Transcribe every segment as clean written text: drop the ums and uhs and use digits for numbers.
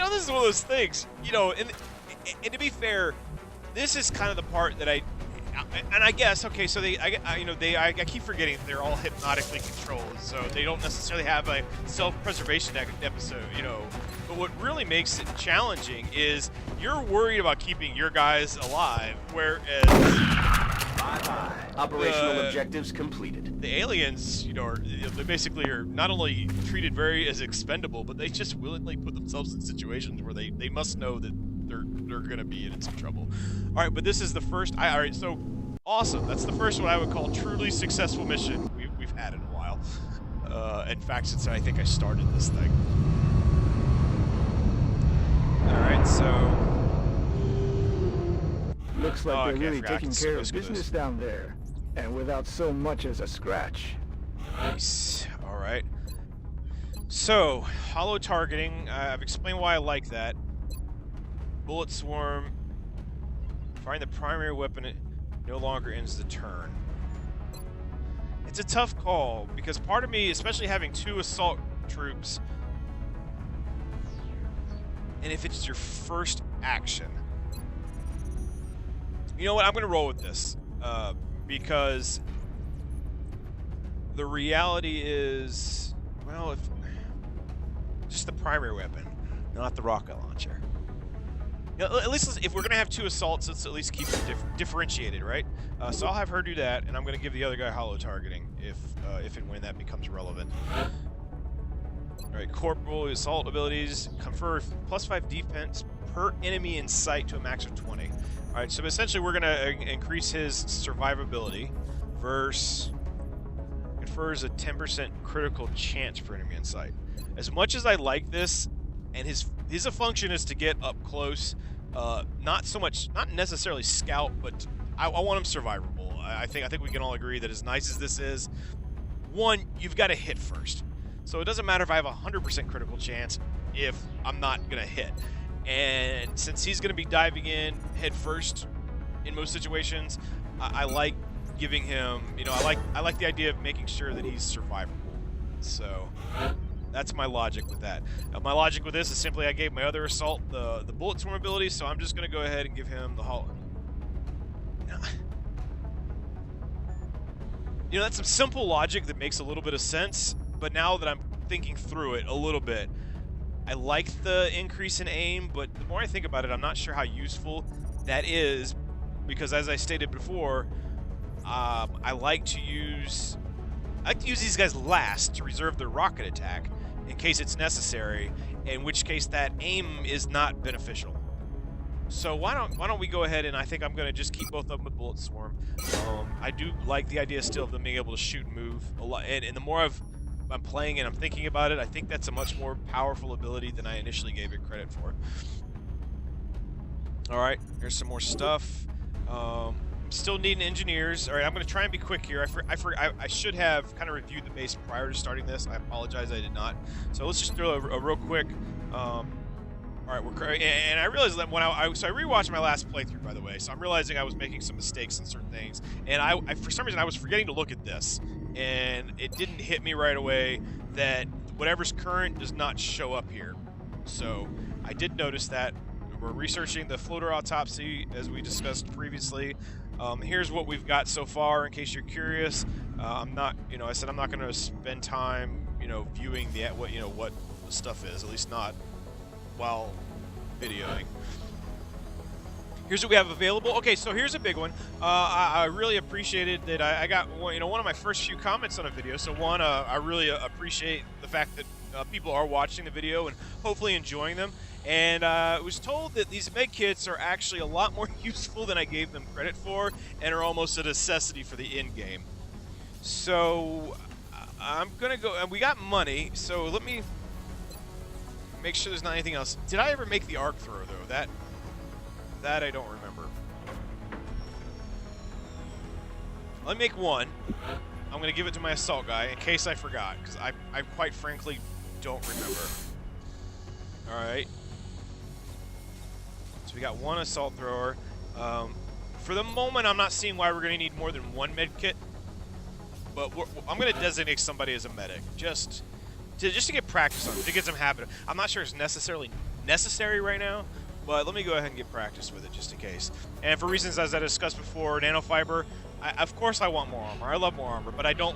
now this is one of those things, you know, and to be fair, this is kind of the part that I guess, okay, so I keep forgetting they're all hypnotically controlled, so they don't necessarily have a self-preservation episode, you know. But what really makes it challenging is you're worried about keeping your guys alive, whereas operational objectives completed. The aliens, you know, they basically are not only treated very as expendable, but they just willingly put themselves in situations where they must know that they're gonna be in some trouble. All right, but this is the first. All right, so awesome. That's the first one I would call truly successful mission we've had in a while. In fact, since I think I started this thing. All right, so looks like they're really taking care of business down there, and without so much as a scratch. Nice. All right. So hollow targeting. I've explained why I like that. Bullet swarm. Firing the primary weapon, it no longer ends the turn. It's a tough call because part of me, especially having 2 assault troops, and if it's your first action, you know what? I'm going to roll with this because the reality is, well, if just the primary weapon, not the rocket launcher. You know, at least if we're going to have 2 assaults, let's at least keep them differentiated, right? So I'll have her do that, and I'm going to give the other guy hollow targeting if and when that becomes relevant. All right, corporal assault abilities confer +5 defense per enemy in sight to a max of 20. All right, so essentially we're going to increase his survivability versus confers a 10% critical chance for enemy in sight. As much as I like this, and his function is to get up close, not necessarily scout, but I want him survivable. I think we can all agree that as nice as this is, one, you've got to hit first. So it doesn't matter if I have a 100% critical chance if I'm not gonna hit. And since he's gonna be diving in head first in most situations, I like giving him, you know, I like the idea of making sure that he's survivable. So that's my logic with that. My logic with this is simply I gave my other assault the bullet swarm ability, so I'm just going to go ahead and give him the hollow. You know, that's some simple logic that makes a little bit of sense, but now that I'm thinking through it a little bit, I like the increase in aim, but the more I think about it, I'm not sure how useful that is, because as I stated before, I like to use these guys last to reserve their rocket attack in case it's necessary, in which case that aim is not beneficial. So why don't we go ahead, and I think I'm going to just keep both of them with bullet swarm. I do like the idea still of them being able to shoot and move a lot, and the more I'm playing and I'm thinking about it, I think that's a much more powerful ability than I initially gave it credit for. All right, here's some more stuff. Still needing engineers. All right, I'm going to try and be quick here. I should have kind of reviewed the base prior to starting this. I apologize, I did not. So let's just throw a real quick. All right, and I realized that when I rewatched my last playthrough, by the way. So I'm realizing I was making some mistakes in certain things, and I for some reason I was forgetting to look at this, and it didn't hit me right away that whatever's current does not show up here. So I did notice that. We're researching the floater autopsy as we discussed previously. Here's what we've got so far, in case you're curious. I'm not, I said I'm not going to spend time, viewing what the stuff is, at least not while videoing. Here's what we have available. Okay, so here's a big one. I really appreciated that I got one of my first few comments on a video. So one, I really appreciate the fact that people are watching the video and hopefully enjoying them. And I was told that these med kits are actually a lot more useful than I gave them credit for, and are almost a necessity for the end game. So I'm gonna go. And we got money, so let me make sure there's not anything else. Did I ever make the arc throw though? That I don't remember. Let me make one. I'm gonna give it to my assault guy in case I forgot, because I quite frankly don't remember. All right. So we got one assault thrower. For the moment, I'm not seeing why we're going to need more than one med kit, but I'm going to designate somebody as a medic just to get practice on it, to get some habit. I'm not sure it's necessarily necessary right now, but let me go ahead and get practice with it just in case. And for reasons as I discussed before, nanofiber, of course I want more armor. I love more armor, but I don't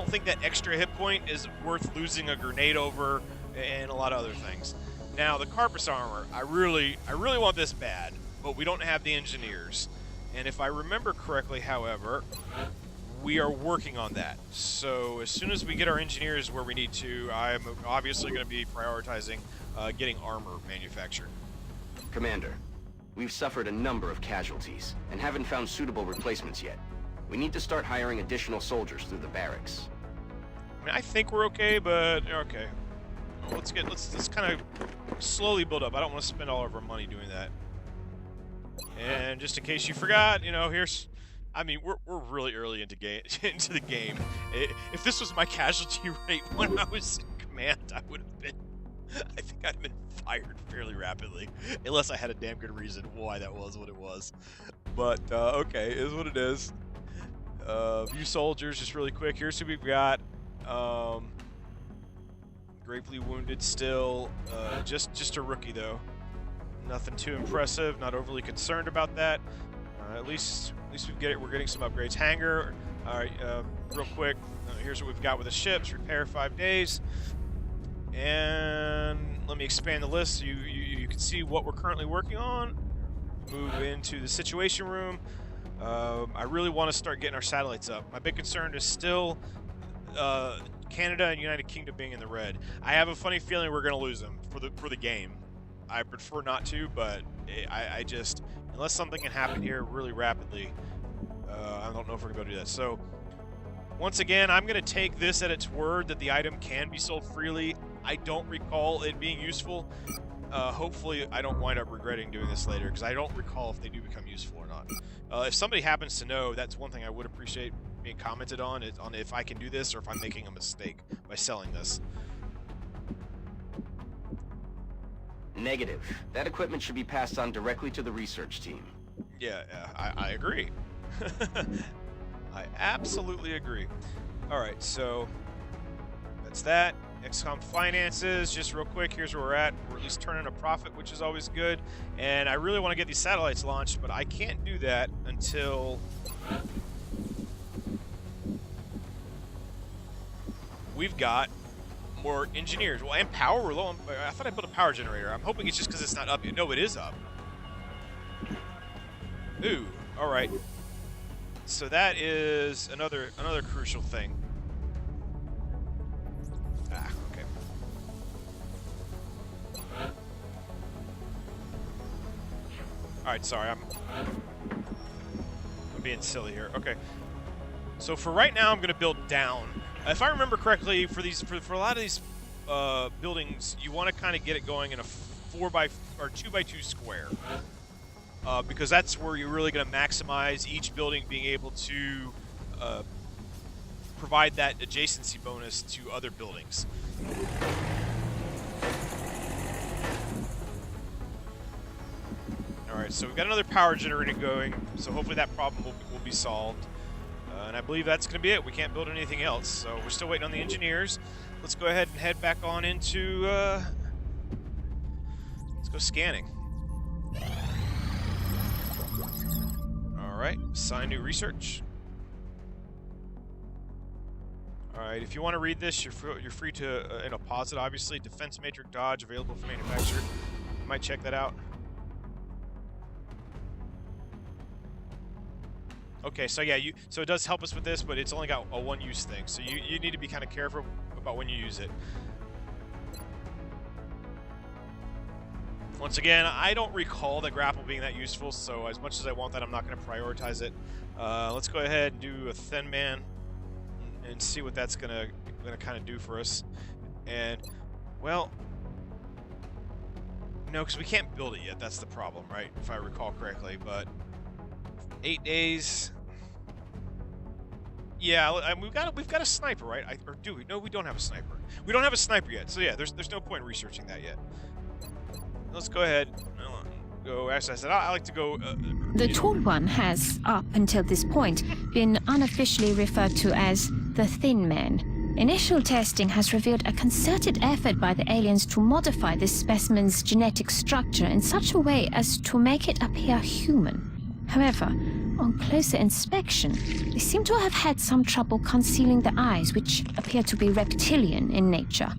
think that extra hit point is worth losing a grenade over and a lot of other things. Now, the Carpus armor, I really want this bad, but we don't have the engineers. And if I remember correctly, however, we are working on that. So as soon as we get our engineers where we need to, I'm obviously going to be prioritizing getting armor manufactured. Commander, we've suffered a number of casualties and haven't found suitable replacements yet. We need to start hiring additional soldiers through the barracks. I mean, I think we're okay, but okay. Let's kind of slowly build up. I don't want to spend all of our money doing that. And just in case you forgot, you know, I mean, we're really early into the game. If this was my casualty rate when I was in command, I think I'd have been fired fairly rapidly, unless I had a damn good reason why that was what it was. But okay, it is what it is. View soldiers, just really quick. Here's who we've got. Gravely wounded still. Just a rookie though. Nothing too impressive. Not overly concerned about that. At least we're getting some upgrades. Hangar. All right. Real quick. Here's what we've got with the ships. Repair 5 days. And let me expand the list so you can see what we're currently working on. Move into the situation room. I really want to start getting our satellites up. My big concern is still Canada and United Kingdom being in the red. I have a funny feeling we're going to lose them for the game. I prefer not to, but I just, unless something can happen here really rapidly, I don't know if we're going to be able to do that. So, once again, I'm going to take this at its word that the item can be sold freely. I don't recall it being useful. Hopefully, I don't wind up regretting doing this later, because I don't recall if they do become useful or not. If somebody happens to know, that's one thing I would appreciate being commented on if I can do this or if I'm making a mistake by selling this. Negative. That equipment should be passed on directly to the research team. Yeah, I agree. I absolutely agree. Alright, so that's that. XCOM finances, just real quick, here's where we're at. We're at least turning a profit, which is always good. And I really want to get these satellites launched, but I can't do that until we've got more engineers. Well, and power, we're low on, I thought I built a power generator. I'm hoping it's just because it's not up yet. No, it is up. Ooh, alright. So that is another crucial thing. Ah, okay. Alright, sorry, I'm being silly here. Okay. So for right now, I'm going to build down. If I remember correctly, for a lot of these buildings, you want to kind of get it going in a 2x2 square, because that's where you're really going to maximize each building being able to provide that adjacency bonus to other buildings. All right, so we've got another power generator going, so hopefully that problem will be solved. And I believe that's going to be it. We can't build anything else, so we're still waiting on the engineers. Let's go ahead and head back on into, let's go scanning. Alright, assign new research. Alright, if you want to read this, you're free to, pause it, obviously. Defense Matrix Dodge, available for manufacture. You might check that out. Okay, so yeah, so it does help us with this, but it's only got a one-use thing, so you need to be kind of careful about when you use it. Once again, I don't recall the grapple being that useful, so as much as I want that, I'm not going to prioritize it. Let's go ahead and do a Thin Man and see what that's gonna kind of do for us. And well, no, because we can't build it yet. That's the problem, right? If I recall correctly, but 8 days. Yeah, we've got a sniper, right? Or do we? No, we don't have a sniper. We don't have a sniper yet. So yeah, there's no point in researching that yet. Let's go ahead. Go. As I said, I like to go. The Tall One has, up until this point, been unofficially referred to as the Thin Man. Initial testing has revealed a concerted effort by the aliens to modify this specimen's genetic structure in such a way as to make it appear human. However, on closer inspection, they seem to have had some trouble concealing the eyes, which appear to be reptilian in nature.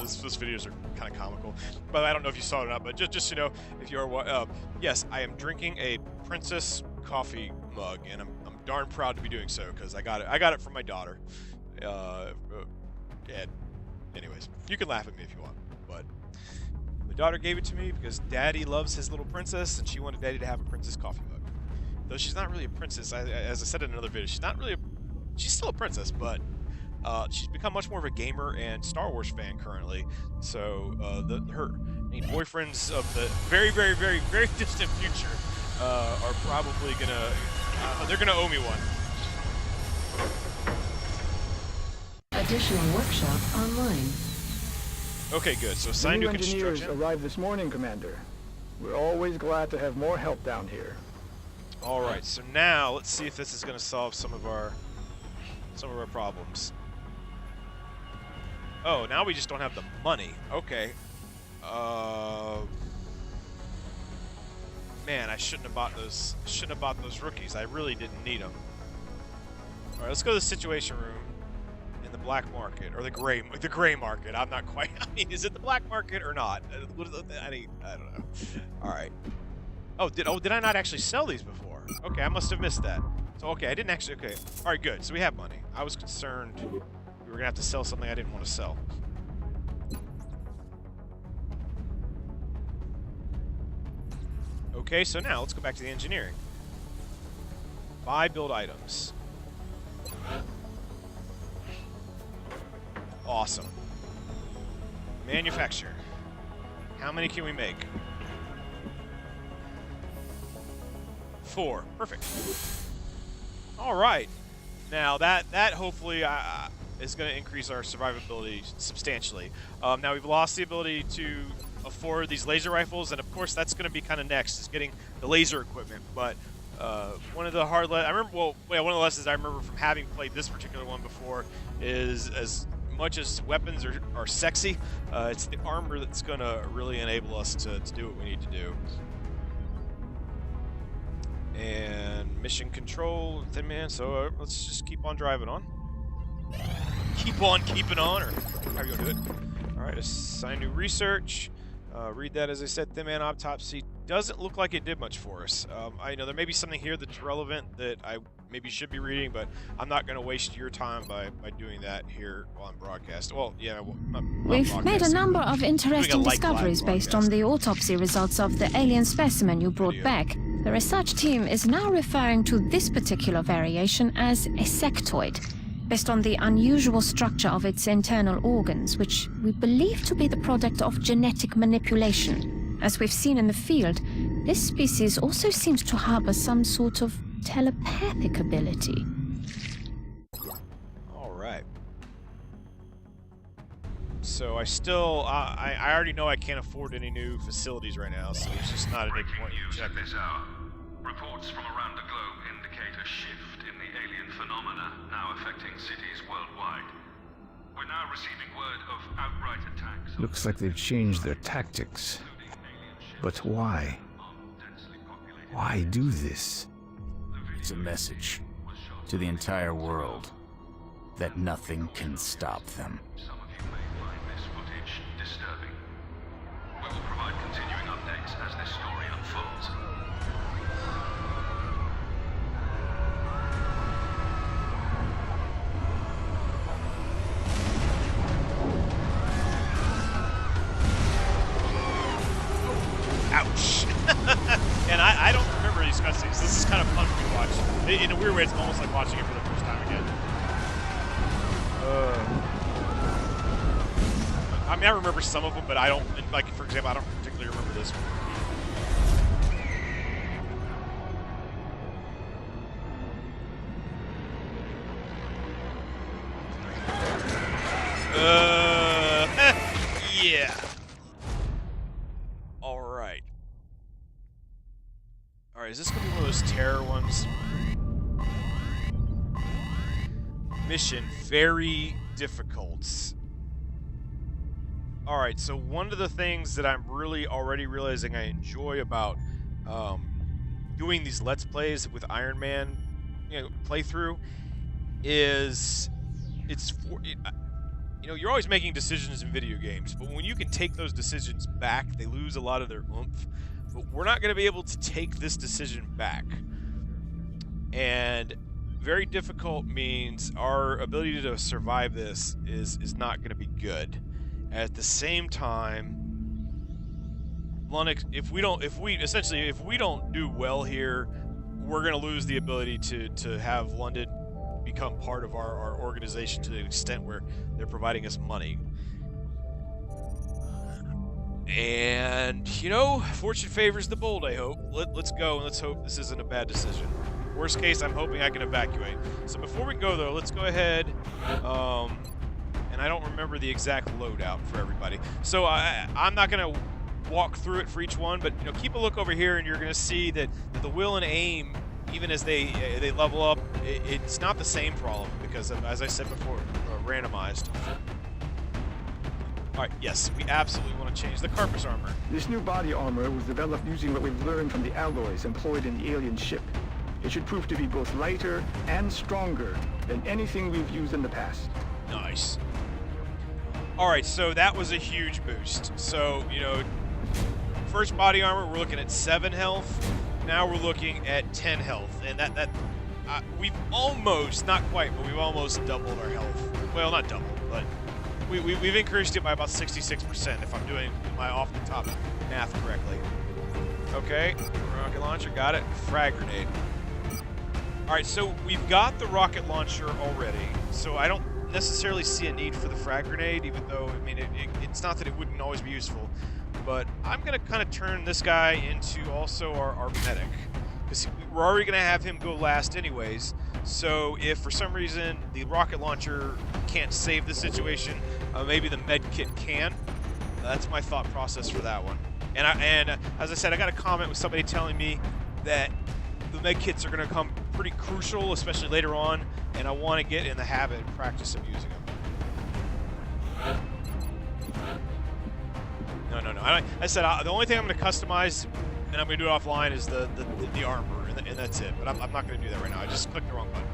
Those videos are kind of comical, but I don't know if you saw it or not. But just you know, if you are, yes, I am drinking a Princess coffee mug, and I'm darn proud to be doing so because I got it from my daughter. And anyways, you can laugh at me if you want, but my daughter gave it to me because Daddy loves his little princess, and she wanted Daddy to have a Princess coffee mug. Though she's not really a princess, as I said in another video, she's still a princess, but she's become much more of a gamer and Star Wars fan currently. So her boyfriends of the very, very, very, very distant future are probably they're gonna owe me one. Additional workshop online. Okay, good. So assigned to construction. Engineers arrived this morning, Commander. We're always glad to have more help down here. All right. So now let's see if this is going to solve some of our problems. Oh, now we just don't have the money. Okay. Man, I shouldn't have bought those. Rookies. I really didn't need them. All right, let's go to the situation room. The black market or the gray market. I'm not quite. I mean, is it the black market or not? I don't know. All right. Did I not actually sell these before? Okay, I must have missed that. So okay, I didn't actually. Okay. All right, good. So we have money. I was concerned we were gonna have to sell something I didn't want to sell. Okay, so now let's go back to the engineering. Buy, build items. Awesome. Manufacture. How many can we make? 4. Perfect. All right. Now that hopefully is going to increase our survivability substantially. Now we've lost the ability to afford these laser rifles, and of course that's going to be kind of next, is getting the laser equipment. But one of the one of the lessons I remember from having played this particular one before is as much as weapons are sexy, it's the armor that's going to really enable us to do what we need to do. And mission control, Thin Man, so let's just keep on driving on. Keep on keeping on, or how you gonna do it? Alright, assign new research. Read that, as I said, Thin Man autopsy. Doesn't look like it did much for us. I know there may be something here that's relevant that I maybe should be reading, but I'm not going to waste your time by doing that here on broadcast. Well, yeah, we've made a number of interesting discoveries based on the autopsy results of the alien specimen you brought back. The research team is now referring to this particular variation as a sectoid, based on the unusual structure of its internal organs, which we believe to be the product of genetic manipulation. As we've seen in the field, this species also seems to harbor some sort of telepathic ability. All right. So I still, I already know I can't afford any new facilities right now, so it's just not a big point to check. This hour. Reports from around the globe indicate a shift in the alien phenomena now affecting cities worldwide. We're now receiving word of outright attacks. Looks like they've changed their tactics. But why? Why do this? It's a message to the entire world that nothing can stop them. Some of you may find this footage disturbing. We will provide continuing updates as this story unfolds. Ouch. And I don't remember these cutscenes. This is kind of fun for me to watch. In a weird way, it's almost like watching it for the first time again. I mean, I remember some of them, but I don't, like, for example, I don't particularly remember this one. Yeah. Alright. Alright, is this going to be one of those terror ones? mission very difficult. Alright, so one of the things that I'm really already realizing I enjoy about doing these Let's Plays with Iron Man playthrough is you're always making decisions in video games, but when you can take those decisions back, they lose a lot of their oomph. But we're not going to be able to take this decision back. And very difficult means our ability to survive this is not going to be good. At the same time, if we don't do well here, we're going to lose the ability to have London become part of our organization to the extent where they're providing us money. And, fortune favors the bold, I hope. Let's go, and let's hope this isn't a bad decision. Worst case, I'm hoping I can evacuate. So before we go, though, let's go ahead, and I don't remember the exact loadout for everybody. So I'm not going to walk through it for each one, but, keep a look over here, and you're going to see that the will and aim, even as they level up, it's not the same for all of them, because, as I said before, randomized. Alright, yes, we absolutely want to change the Carpus armor. This new body armor was developed using what we've learned from the alloys employed in the alien ship. It should prove to be both lighter and stronger than anything we've used in the past. Nice. Alright, so that was a huge boost. So, first body armor, we're looking at 7 health. Now we're looking at 10 health. And we've almost, not quite, but we've almost doubled our health. Well, not doubled, but we've increased it by about 66% if I'm doing my off-the-top math correctly. Okay, rocket launcher, got it. Frag grenade. Alright, so we've got the rocket launcher already, so I don't necessarily see a need for the frag grenade, even though, it's not that it wouldn't always be useful. But I'm going to kind of turn this guy into also our medic, because we're already going to have him go last anyways. So if for some reason the rocket launcher can't save the situation, maybe the med kit can. That's my thought process for that one. And as I said, I got a comment with somebody telling me that the med kits are going to come pretty crucial, especially later on, and I want to get in the habit and practice of using them. No. I said the only thing I'm going to customize, and I'm going to do it offline, is the armor, and that's it. But I'm not going to do that right now. I just clicked the wrong button.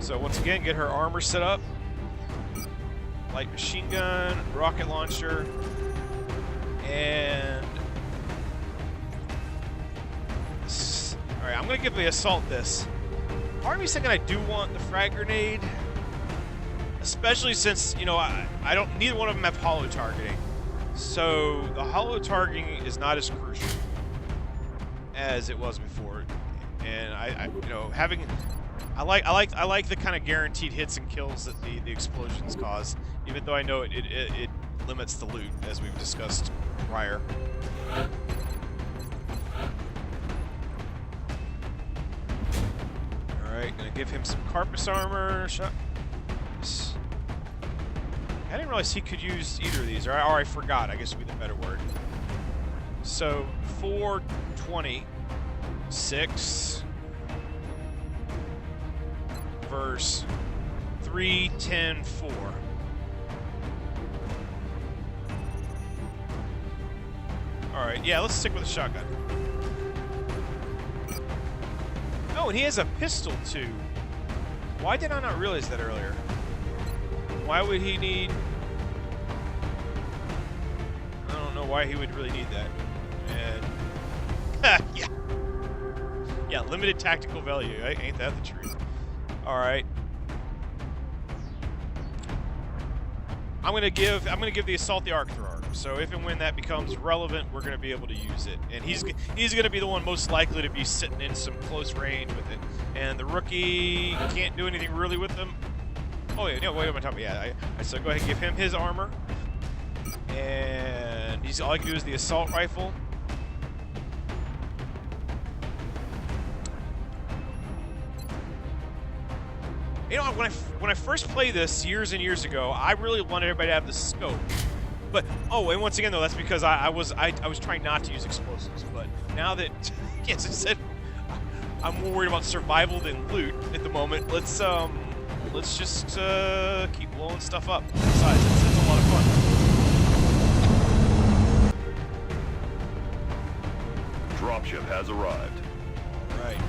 So once again, get her armor set up. Light machine gun, rocket launcher, and... Alright, I'm going to give the assault this. Part of me's thinking I do want the frag grenade, especially since, I don't... Neither one of them have hollow targeting. So the hollow targeting is not as crucial as it was before, and I like the kind of guaranteed hits and kills that the explosions cause, even though I know it limits the loot, as we've discussed prior. All right, gonna give him some Carpus armor. Shot. I didn't realize he could use either of these, or I forgot, I guess would be the better word. So, 4:26 verse 3:10:4. Alright, yeah, let's stick with a shotgun. Oh, and he has a pistol, too. Why did I not realize that earlier? Why would he need... I don't know why he would really need that. And... yeah. Yeah, limited tactical value. Ain't that the truth? Alright. I'm gonna give the assault the arc thrower. So if and when that becomes relevant, we're gonna be able to use it. And he's gonna be the one most likely to be sitting in some close range with it. And the rookie can't do anything really with them. Oh yeah, no, wait on top. Yeah, so go ahead and give him his armor, and all I can do is the assault rifle. When I first played this years and years ago, I really wanted everybody to have the scope. But and once again though, that's because I was trying not to use explosives. But now that, yes, I said I'm more worried about survival than loot at the moment. Let's let's just keep blowing stuff up. Besides, it's a lot of fun. Dropship has arrived. Right.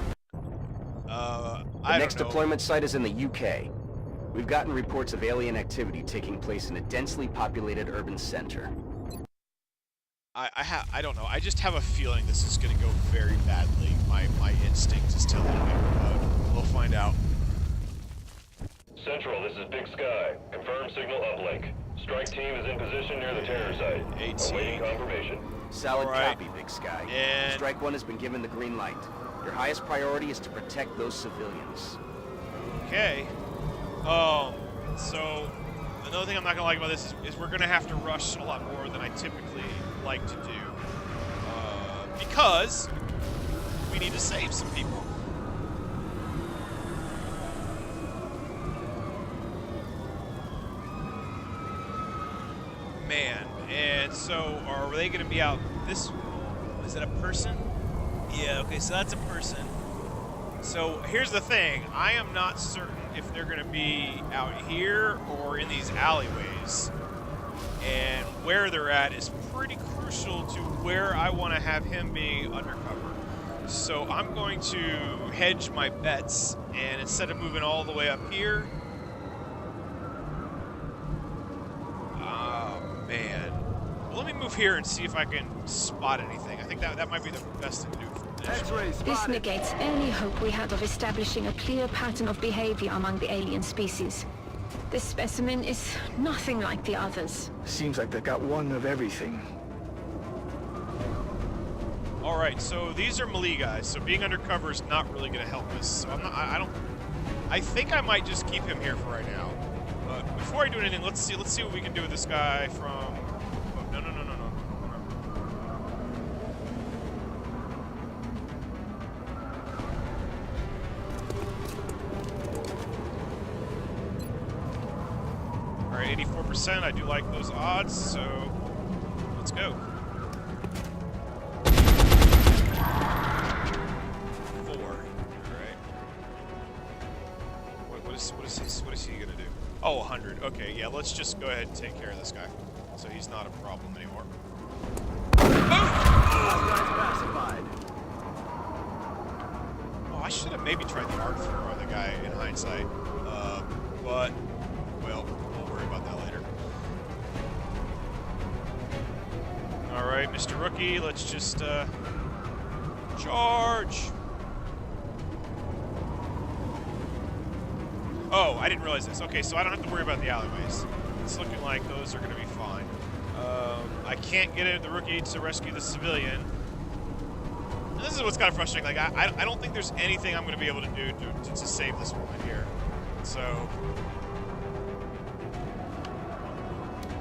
The next deployment site is in the UK. We've gotten reports of alien activity taking place in a densely populated urban center. I don't know. I just have a feeling this is going to go very badly. My instinct is telling me. We'll find out. Central, this is Big Sky. Confirm signal uplink. Strike team is in position near the terror site. Awaiting confirmation. Solid copy, Big Sky. And Strike 1 has been given the green light. Your highest priority is to protect those civilians. okay. So another thing I'm not going to like about this is we're going to have to rush a lot more than I typically like to do. Because we need to save some people. Man, and so are they going to be out this? Is it a person? Yeah, okay, so that's a person. So here's the thing, I am not certain if they're going to be out here or in these alleyways. And where they're at is pretty crucial to where I want to have him be undercover. So I'm going to hedge my bets, and instead of moving all the way up here, man. Well, let me move here and see if I can spot anything. I think that might be the best thing to do for this. This negates any hope we had of establishing a clear pattern of behavior among the alien species. This specimen is nothing like the others. Seems like they got one of everything. All right, so these are melee guys. So being undercover is not really going to help us. So I think I might just keep him here for right now. But before I do anything, let's see what we can do with this guy from. Oh, no. All right, 84%. I do like those odds, so let's go. 4. All right. What is he gonna do? Oh, 100. Okay, yeah. Let's just go ahead and take care of this guy, so he's not a problem anymore. Oh, I should have maybe tried the arc throw on the guy in hindsight, but well, we'll worry about that later. All right, Mr. Rookie, let's just charge. Oh, I didn't realize this. Okay, so I don't have to worry about the alleyways. It's looking like those are going to be fine. I can't get the rookie to rescue the civilian. And this is what's kind of frustrating. Like, I don't think there's anything I'm going to be able to do to save this woman here. So,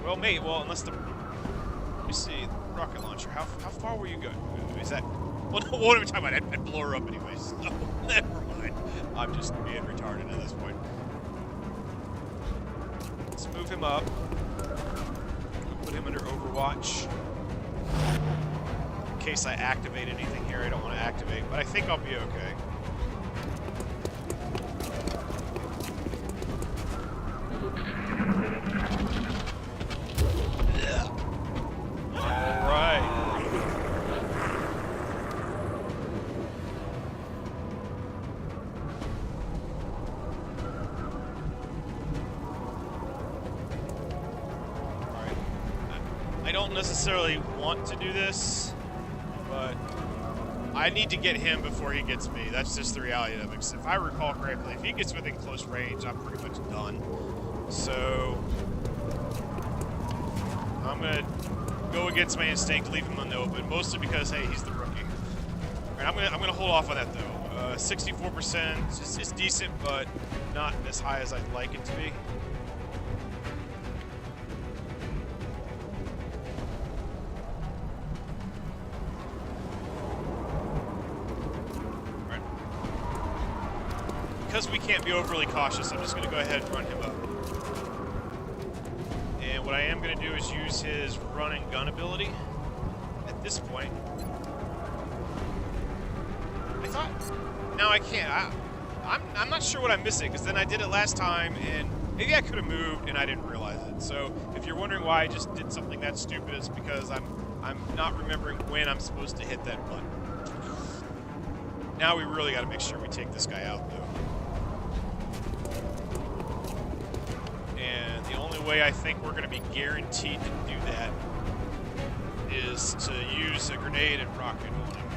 well, unless the, let me see, rocket launcher. How far were you going? Is that? Well, no, what am I talking about? I'd blow her up anyways. So, never mind. I'm just being retarded at this point. Let's move him up. Put him under Overwatch. In case I activate anything here I don't want to activate, but I think I'll be okay. All right. I don't necessarily want to do this, but I need to get him before he gets me. That's just the reality of it. Because if I recall correctly, if he gets within close range, I'm pretty much done. So I'm gonna go against my instinct, leave him on the open, mostly because hey, he's the rookie. All right, I'm gonna hold off on that though. 64% is decent, but not as high as I'd like it to be. Because we can't be overly cautious, I'm just going to go ahead and run him up. And what I am going to do is use his run and gun ability at this point. I thought... No, I can't. I'm not sure what I'm missing, because then I did it last time, and maybe I could have moved and I didn't realize it. So if you're wondering why I just did something that stupid, it's because I'm not remembering when I'm supposed to hit that button. Now we really got to make sure we take this guy out, though. And the only way I think we're going to be guaranteed to do that is to use a grenade and rocket on him.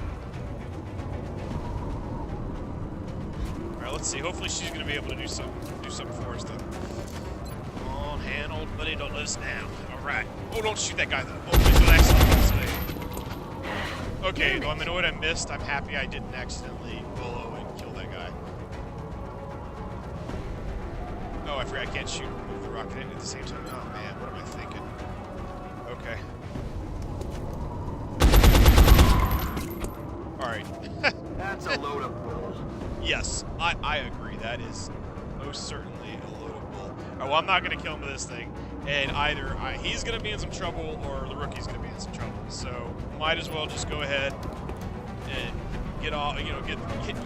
Alright, let's see. Hopefully she's going to be able to do something for us, though. Come on, hand, old buddy, don't let us down. Alright. Oh, don't shoot that guy, though. Oh, please don't accidentally. Okay, well, I know what I missed. I'm happy I didn't accidentally bolo and kill that guy. Oh, I forgot I can't shoot and move the rocket in at the same time. Oh, man, what am I thinking? Okay. Alright. That's a load of bull. Yes, I agree. That is most certainly a load of bull. Alright, well, I'm not going to kill him with this thing. And either he's going to be in some trouble or the rookie's going to be in some trouble. So, might as well just go ahead and get off, you know,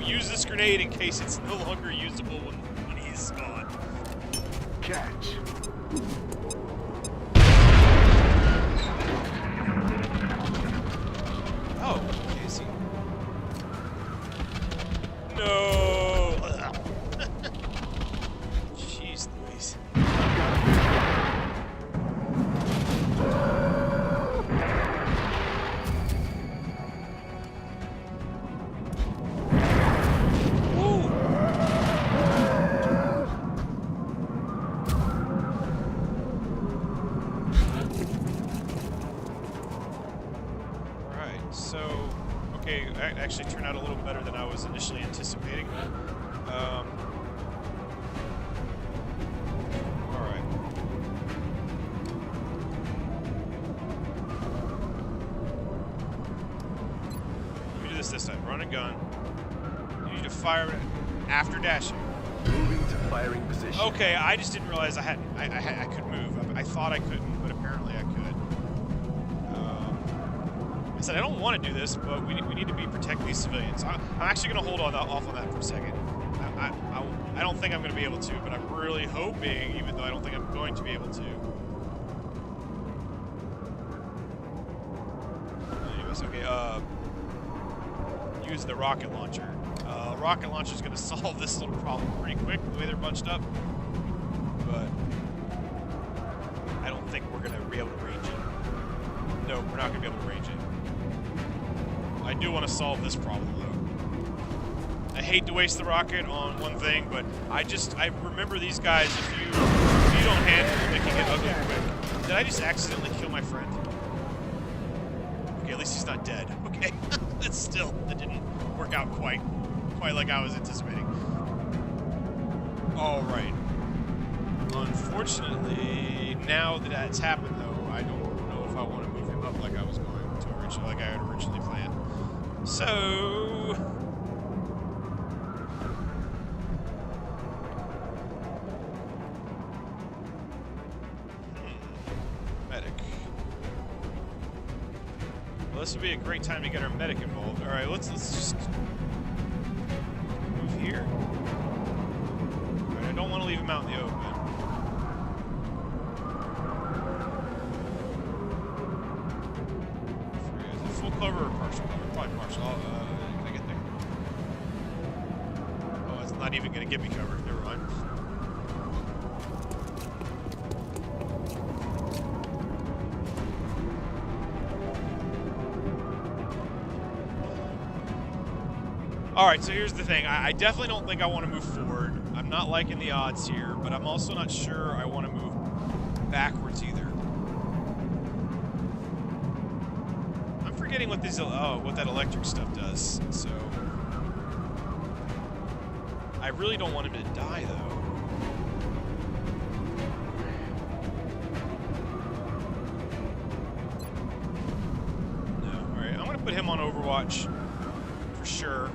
use this grenade in case it's no longer usable when he's gone. Catch. Oh, okay, see. No! Jeez Louise. Woo! Alright, so... Okay, that actually turned out a little better than I was initially anticipating. Alright. Let me do this time. Run and gun. You need to fire it after dashing. Moving to firing position. Okay, I just didn't realize I could move. I thought I couldn't, but apparently I could. I said I don't want to do this, but we need to be protecting these civilians. I'm actually going to hold off on that for a second. I don't think I'm going to be able to, but I'm really hoping, even though I don't think I'm going to be able to. Anyways, okay. Use the rocket launcher. Rocket launcher is going to solve this little problem pretty quick, the way they're bunched up. But I don't think we're going to be able to range it. No, we're not going to be able to range it. I do want to solve this problem, though. I hate to waste the rocket on one thing, but I remember these guys, if you don't handle it, they can get ugly quick. Did I just accidentally kill my friend? Okay, at least he's not dead. Okay, that didn't work out quite like I was anticipating. All right. Unfortunately, now that that's happened, though, I don't know if I want to move him up like I was going to originally, like I had originally planned. So, medic. Well, this would be a great time to get our medic involved. All right, let's just move here. All right, I don't want to leave him out in the open. Full cover or partial cover? Probably partial. Can I get there? Oh, it's not even going to give me cover. Never mind. Alright, so here's the thing. I definitely don't think I want to move forward. I'm not liking the odds here, but I'm also not sure I want to move backwards either. Forgetting what that electric stuff does. So I really don't want him to die, though. No. All right, I'm gonna put him on Overwatch for sure.